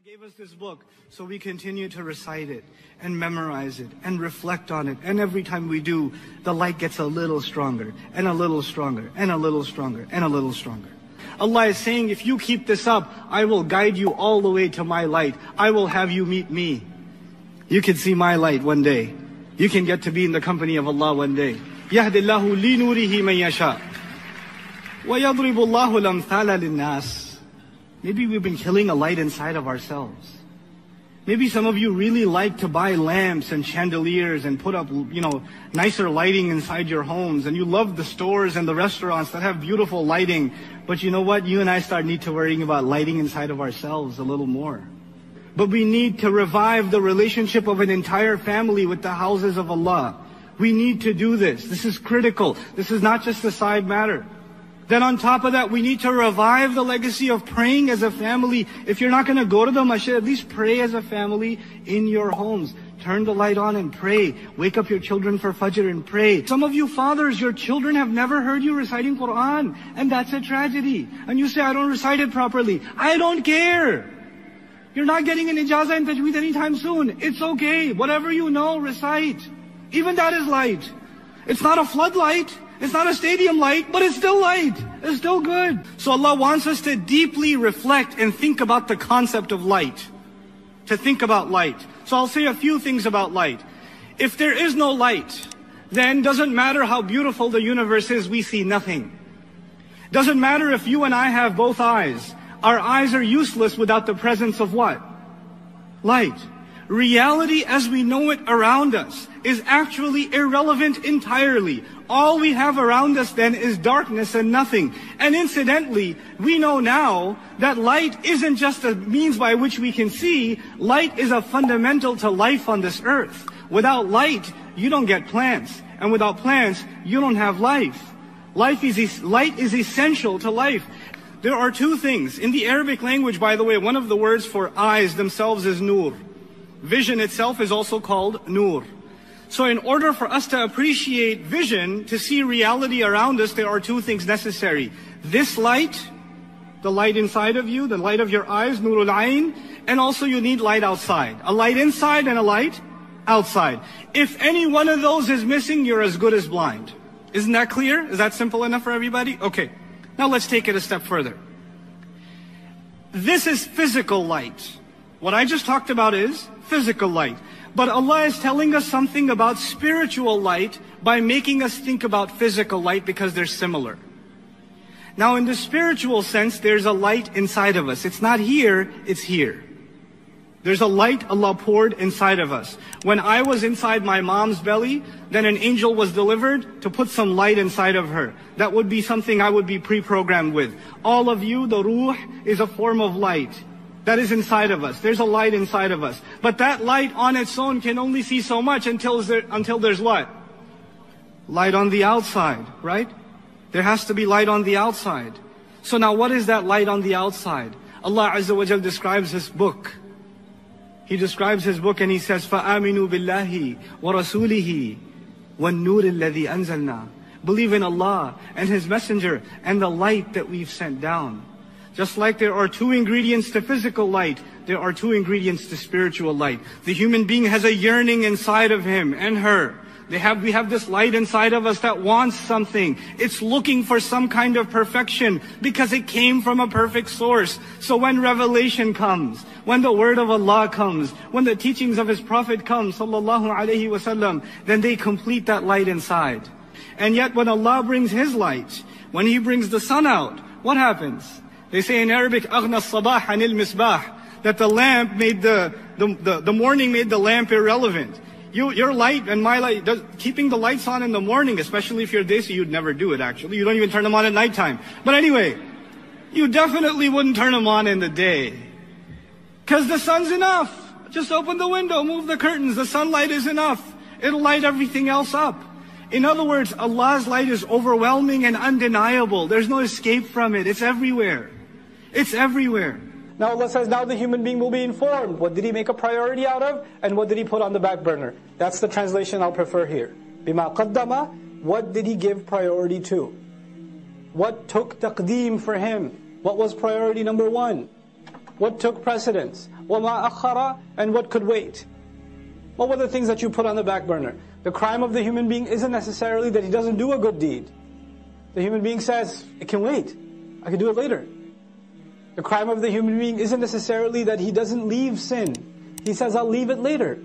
gave us this book so we continue to recite it and memorize it and reflect on it. And every time we do, the light gets a little stronger and a little stronger and a little stronger and a little stronger. Allah is saying, if you keep this up, I will guide you all the way to my light. I will have you meet me. You can see my light one day. You can get to be in the company of Allah one day. يَهْدِ اللَّهُ لِنُورِهِ مَنْ يَشَاءُ وَيَضْرِبُ اللَّهُ الْأَمْثَالَ لِلنَّاسِ. Maybe we've been killing a light inside of ourselves. Maybe some of you really like to buy lamps and chandeliers and put up, nicer lighting inside your homes. And you love the stores and the restaurants that have beautiful lighting. But you know what? You and I need to worrying about lighting inside of ourselves a little more. But we need to revive the relationship of an entire family with the houses of Allah. We need to do this. This is critical. This is not just a side matter. Then on top of that, we need to revive the legacy of praying as a family. If you're not going to go to the masjid, at least pray as a family in your homes. Turn the light on and pray. Wake up your children for Fajr and pray. Some of you fathers, your children have never heard you reciting Quran. And that's a tragedy. And you say, I don't recite it properly. I don't care. You're not getting an ijazah in tajweed anytime soon. It's okay. Whatever you know, recite. Even that is light. It's not a floodlight. It's not a stadium light, but it's still light. It's still good. So Allah wants us to deeply reflect and think about the concept of light. To think about light. So I'll say a few things about light. If there is no light, then doesn't matter how beautiful the universe is, we see nothing. Doesn't matter if you and I have both eyes. Our eyes are useless without the presence of what? Light. Reality as we know it around us is actually irrelevant entirely. All we have around us then is darkness and nothing. And incidentally, we know now that light isn't just a means by which we can see. Light is a fundamental to life on this earth. Without light, you don't get plants. And without plants, you don't have life. Light is essential to life. There are two things. In the Arabic language, by the way, one of the words for eyes themselves is nur. Vision itself is also called nur. So in order for us to appreciate vision, to see reality around us, there are two things necessary. This light, the light inside of you, the light of your eyes, nurul ayn, and also you need light outside. A light inside and a light outside. If any one of those is missing, you're as good as blind. Isn't that clear? Is that simple enough for everybody? Okay. Now let's take it a step further. This is physical light. What I just talked about is physical light. But Allah is telling us something about spiritual light by making us think about physical light because they're similar. Now in the spiritual sense, there's a light inside of us. It's not here, it's here. There's a light Allah poured inside of us. When I was inside my mom's belly, then an angel was delivered to put some light inside of her. That would be something I would be pre-programmed with. All of you, the ruh is a form of light. That is inside of us. There's a light inside of us. But that light on its own can only see so much until there's what? Light on the outside, right? There has to be light on the outside. So now what is that light on the outside? Allah Azza wa Jal describes His book. He describes His book and He says, فَآمِنُوا بِاللَّهِ وَرَسُولِهِ وَالنُّورِ الَّذِي أَنزَلْنَا. Believe in Allah and His Messenger and the light that we've sent down. Just like there are two ingredients to physical light, there are two ingredients to spiritual light. The human being has a yearning inside of him and her. We have this light inside of us that wants something. It's looking for some kind of perfection because it came from a perfect source. So when revelation comes, when the word of Allah comes, when the teachings of His Prophet come, sallallahu alaihi wasallam, then they complete that light inside. And yet when Allah brings His light, when He brings the sun out, what happens? They say in Arabic, أَغْنَى الصَّبَاحَ عَنِ الْمِصْبَاحِ, that the lamp made the morning made the lamp irrelevant. Your light and my light, keeping the lights on in the morning, especially if you're Desi, you'd never do it actually. You don't even turn them on at nighttime. But anyway, you definitely wouldn't turn them on in the day. Because the sun's enough. Just open the window, move the curtains. The sunlight is enough. It'll light everything else up. In other words, Allah's light is overwhelming and undeniable. There's no escape from it. It's everywhere. It's everywhere. Now Allah says, now the human being will be informed. What did he make a priority out of? And what did he put on the back burner? That's the translation I'll prefer here. Bima qaddama, what did he give priority to? What took taqdeem for him? What was priority number one? What took precedence? وَمَا أَخَّرَ, and what could wait? What were the things that you put on the back burner? The crime of the human being isn't necessarily that he doesn't do a good deed. The human being says, it can wait. I can do it later. The crime of the human being isn't necessarily that he doesn't leave sin. He says, I'll leave it later.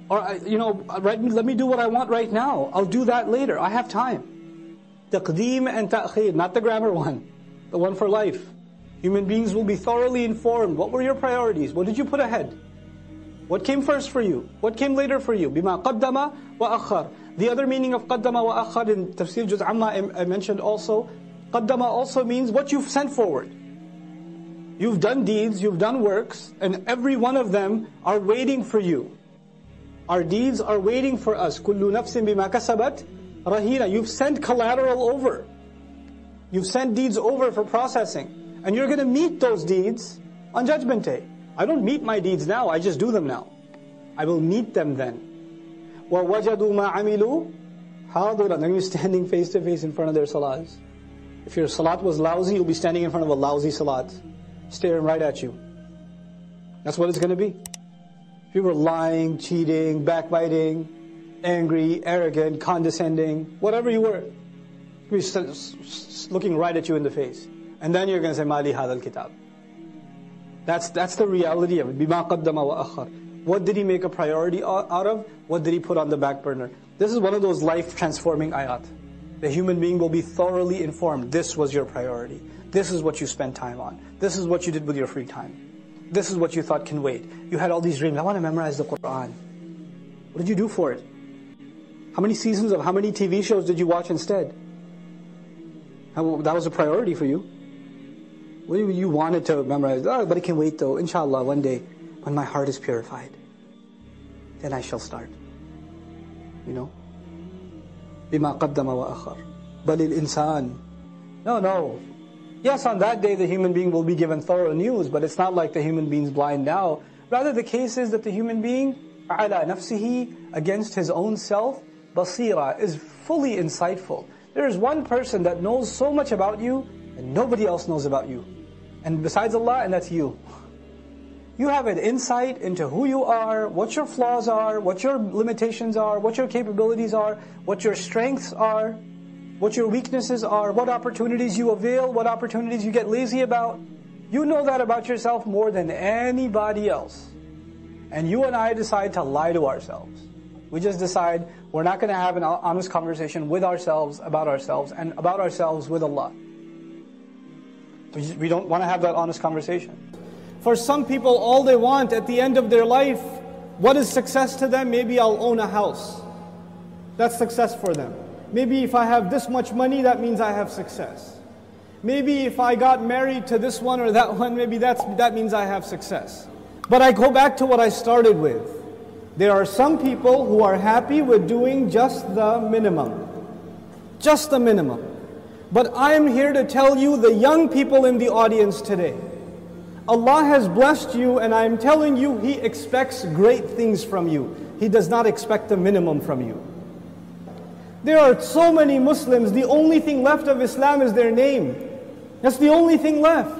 Or, let me do what I want right now. I'll do that later. I have time. Taqdeem and ta'khir, not the grammar one. The one for life. Human beings will be thoroughly informed. What were your priorities? What did you put ahead? What came first for you? What came later for you? Bima qaddama wa akhar. The other meaning of qaddama wa akhar in Tafsir Juz Amma I mentioned also. Qaddama also means what you've sent forward. You've done deeds, you've done works, and every one of them are waiting for you. Our deeds are waiting for us. Kullu nafsin bima kasabat rahina. You've sent collateral over. You've sent deeds over for processing. And you're going to meet those deeds on Judgment Day. I don't meet my deeds now, I just do them now. I will meet them then. وَوَجَدُوا مَا عَمِلُوا حَاضِرًا. Then you're standing face to face in front of their salats. If your salat was lousy, you'll be standing in front of a lousy salat, staring right at you. That's what it's going to be. If you were lying, cheating, backbiting, angry, arrogant, condescending, whatever you were, he's looking right at you in the face. And then you're going to say, Mali hadal kitab. That's the reality of it. Bima qaddama wa akhar. What did he make a priority out of? What did he put on the back burner? This is one of those life-transforming ayat. The human being will be thoroughly informed. This was your priority. This is what you spent time on. This is what you did with your free time. This is what you thought can wait. You had all these dreams. I want to memorize the Qur'an. What did you do for it? How many seasons of how many TV shows did you watch instead? That was a priority for you. You wanted to memorize. Oh, but it can wait though. Inshallah, one day, when my heart is purified, then I shall start. بِمَا قَدَّمَ وَأَخَرَ بَلِ الْإِنسَانِ. No. Yes, on that day the human being will be given thorough news, but it's not like the human being's blind now. Rather, the case is that the human being, عَلَى نَفْسِهِ, against his own self, basira, is fully insightful. There is one person that knows so much about you, and nobody else knows about you. And besides Allah, and that's you. You have an insight into who you are, what your flaws are, what your limitations are, what your capabilities are, what your strengths are, what your weaknesses are, what opportunities you avail, what opportunities you get lazy about. You know that about yourself more than anybody else. And you and I decide to lie to ourselves. We just decide we're not going to have an honest conversation with ourselves, and about ourselves with Allah. We don't want to have that honest conversation. For some people, all they want at the end of their life, what is success to them? Maybe I'll own a house. That's success for them. Maybe if I have this much money, that means I have success. Maybe if I got married to this one or that one, maybe that means I have success. But I go back to what I started with. There are some people who are happy with doing just the minimum. Just the minimum. But I'm here to tell you, the young people in the audience today, Allah has blessed you, and I'm telling you, He expects great things from you. He does not expect the minimum from you. There are so many Muslims, the only thing left of Islam is their name. That's the only thing left.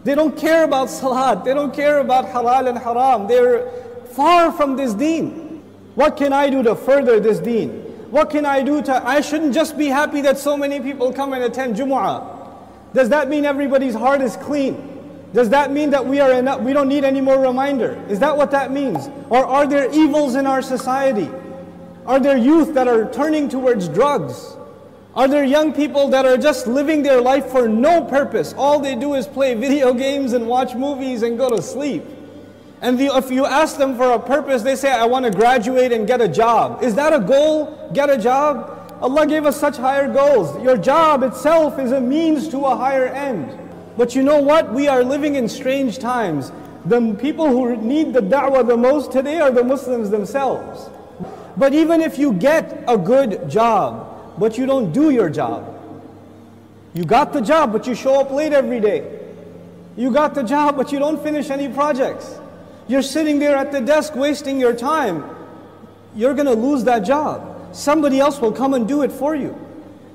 They don't care about salat, they don't care about halal and haram. They're far from this deen. What can I do to further this deen? What can I do I shouldn't just be happy that so many people come and attend Jumu'ah. Does that mean everybody's heart is clean? Does that mean that we don't need any more reminder? Is that what that means? Or are there evils in our society? Are there youth that are turning towards drugs? Are there young people that are just living their life for no purpose? All they do is play video games and watch movies and go to sleep. And if you ask them for a purpose, they say, I want to graduate and get a job. Is that a goal? Get a job? Allah gave us such higher goals. Your job itself is a means to a higher end. But you know what? We are living in strange times. The people who need the da'wah the most today are the Muslims themselves. But even if you get a good job, but you don't do your job. You got the job, but you show up late every day. You got the job, but you don't finish any projects. You're sitting there at the desk wasting your time. You're going to lose that job. Somebody else will come and do it for you.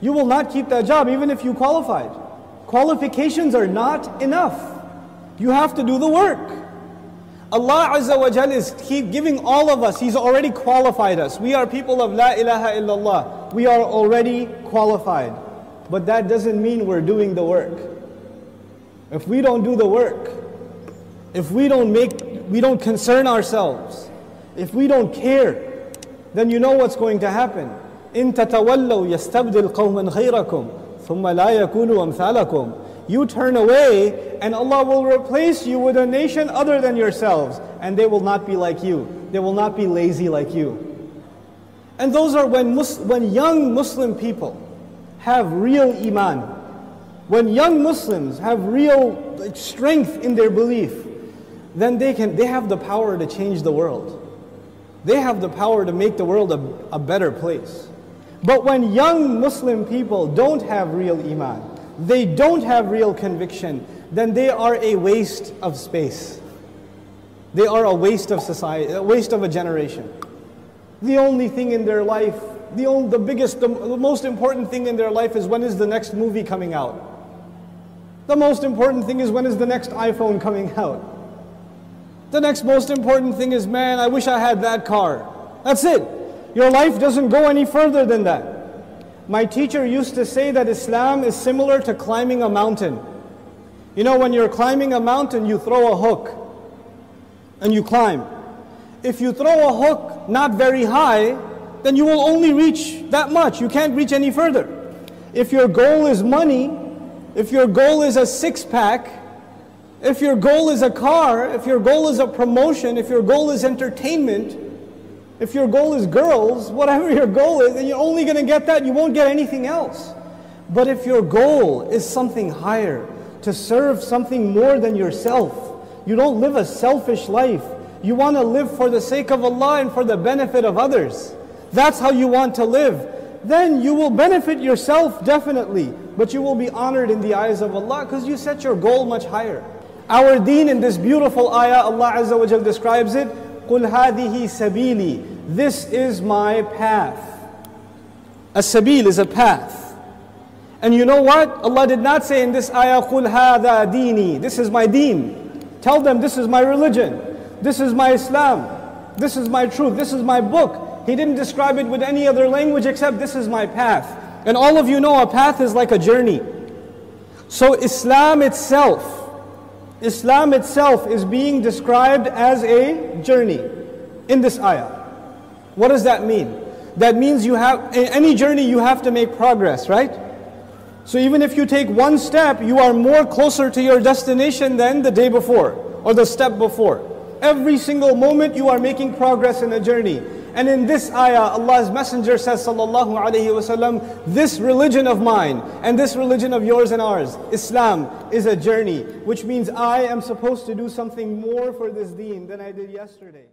You will not keep that job even if you qualified. Qualifications are not enough. You have to do the work. Allah Azza wa Jal is giving all of us, He's already qualified us. We are people of La ilaha illallah. We are already qualified. But that doesn't mean we're doing the work. If we don't do the work, if we don't concern ourselves, if we don't care, then you know what's going to happen. إِن تَتَوَلَّوْا يَسْتَبْدِلْ قَوْمًا غَيْرَكُمْ ثُمَّ لَا يَكُونُوا أَمْثَالَكُمْ. You turn away and Allah will replace you with a nation other than yourselves, and they will not be like you. They will not be lazy like you. And those are when young Muslim people have real iman, when young Muslims have real strength in their belief, then they have the power to change the world. They have the power to make the world a better place. But when young Muslim people don't have real iman, they don't have real conviction, then they are a waste of space. They are a waste of society, a waste of a generation. The only thing in their life, the most important thing in their life is when is the next movie coming out. The most important thing is when is the next iPhone coming out. The next most important thing is, man, I wish I had that car. That's it. Your life doesn't go any further than that. My teacher used to say that Islam is similar to climbing a mountain. You know, when you're climbing a mountain, you throw a hook and you climb. If you throw a hook not very high, then you will only reach that much. You can't reach any further. If your goal is money, if your goal is a six-pack, if your goal is a car, if your goal is a promotion, if your goal is entertainment, if your goal is girls, whatever your goal is, then you're only going to get that, you won't get anything else. But if your goal is something higher, to serve something more than yourself, you don't live a selfish life, you want to live for the sake of Allah and for the benefit of others, that's how you want to live, then you will benefit yourself definitely, but you will be honored in the eyes of Allah because you set your goal much higher. Our deen in this beautiful ayah, Allah Azza wa Jal describes it, قُلْ هَذِهِ سَبِيلِي. This is my path. As-sabil is a path. And you know what? Allah did not say in this ayah, قُلْ هَذَا دِينِي. This is my deen. Tell them this is my religion. This is my Islam. This is my truth. This is my book. He didn't describe it with any other language except this is my path. And all of you know a path is like a journey. So Islam itself is being described as a journey in this ayah. What does that mean? That means in any journey you have to make progress, right? So even if you take one step, you are more closer to your destination than the day before or the step before. Every single moment you are making progress in a journey. And in this ayah, Allah's Messenger says, sallallahu alayhi wasallam, this religion of mine and this religion of yours and ours, Islam, is a journey, which means I am supposed to do something more for this deen than I did yesterday.